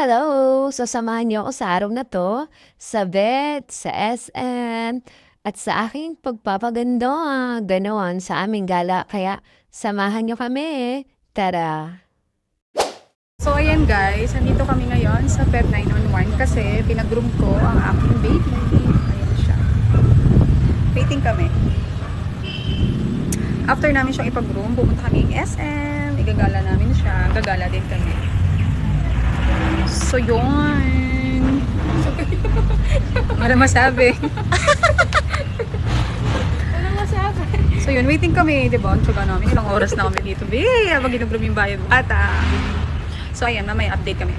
Hello! Sasamahan niyo ako sa araw na 'to, sa vet, sa SM, at sa aking pagpapaganda, gano'n, sa aming gala. Kaya samahan niyo kami. Tara! So ayan guys, nandito kami ngayon sa Pet 911 kasi pinag-groom ko ang aking baby. Ayan siya. Waiting kami. After namin siyang ipag-groom, pumunta kami ng SM. Igagala namin siya. Gagala din kami. So yun. Wala masabi. Wala masabi. So yun, waiting kami. Diba? Ang tsuga namin. Ilang oras na kami dito. Habang ginugroom yung bayan bata. So ayan, mamaya update kami.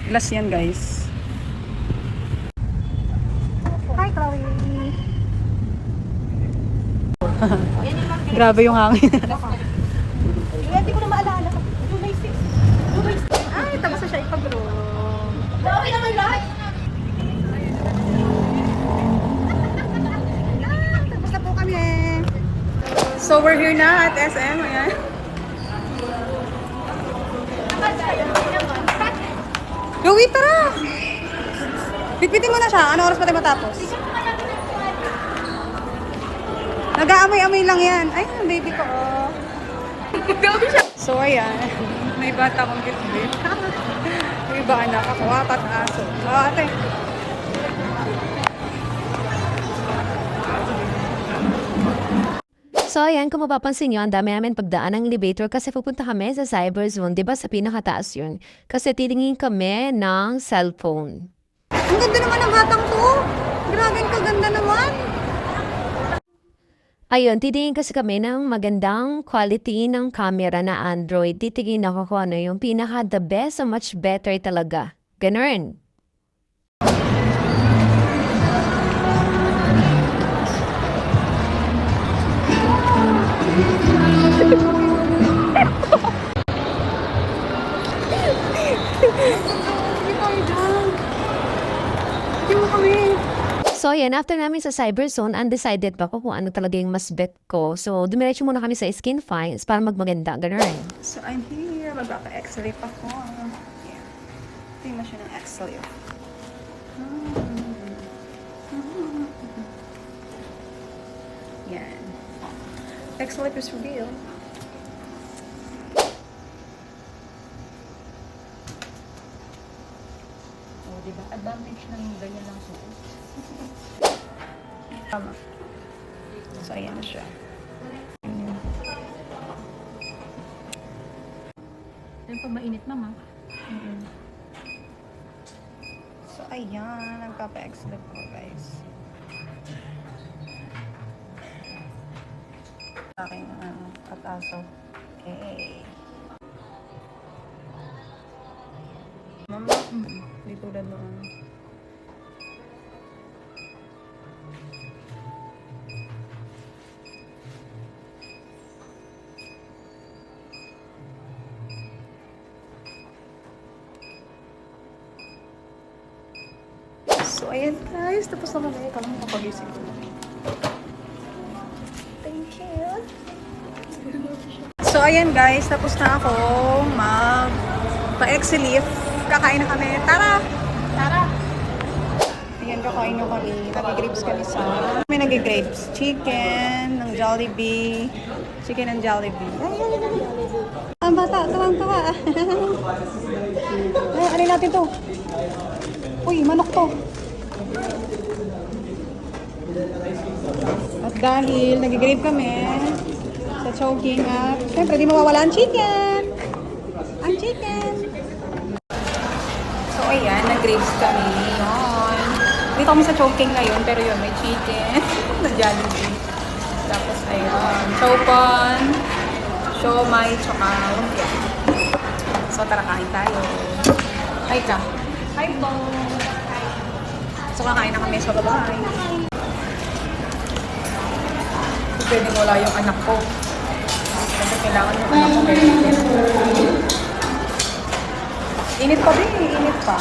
Glass yan guys. Hi Chloe. Grabe yung hangin. Hindi ko na maalala. July 6. July 6. Ay, tapos na siya ipag-groom. Okay naman lahat. Tapos na po kami. So we're here na at SM. Ayan. Joey, tara! Bitbitin mo na siya. Ano oras pa tayo matapos? Nag-aamoy-amoy lang yan. Ay, ang baby ko. Oh. So, ayan. May bata akong bitbit. May iba anak ako. Apat na aso. Oh, ate. So ayan, kung mapapansin niyo, ang dami namin pagdaan ng elevator kasi pupunta kami sa cyber zone, 'di ba? Sa pinakataas 'yun. Kasi titingin kami ng cellphone. Ang ganda naman ng batang to. Grabe, ang kaganda naman. Ayun, titingin kasi kami ng magandang quality ng camera na Android. Titingin ako kung ano yung pinaka the best, so much better talaga. Ganun. Hindi mo kami. So yan, after namin sa Cyberzone, undecided pa ko kung ano talaga yung mas bet ko. So dumiretso muna kami sa Skin Finds para magmaganda. Ganun. So, I'm here. Magpapa-x-ray pa ko. Yeah. Tingnan siya ng x-ray. Yan. X-ray is real. O, diba? Advantage ng ganyan lang suot. Tama. So, ayan na siya. Ayun pa mainit, mama. So, ayan. Nagpapa-x-ray po, guys. Aking at-aso. Okay. Mama, di tulad noon. So, ayan guys. Tapos na kami. Kami makapagising ko. Thank you. So, ayan guys. Tapos na ako pa-exilif. Kakain na kami. Tara! Tara! Ayan, kakain na kami. Nag-grapes kami sa... May nag-grapes. Chicken ng Jollibee. Chicken ng Jollibee. Ang bata, tawang-tawa. Ay, alin natin to. Uy, manok to. At dahil nag-grape kami sa choking at syempre di mawawala ang chicken. Ang chicken. So ayan, nag-grapes kami. Yun. Dito kami sa choking ngayon pero yun, may chicken na Jollibee. Tapos ayun, chopon, siomay, tsaka lumpia. So tara, kain tayo. Hi ka. Hi po. So kakain na kami sa babae. So, pwedeng wala yung anak ko. Kasi kailangan yung anak ko may init pa din, init pa.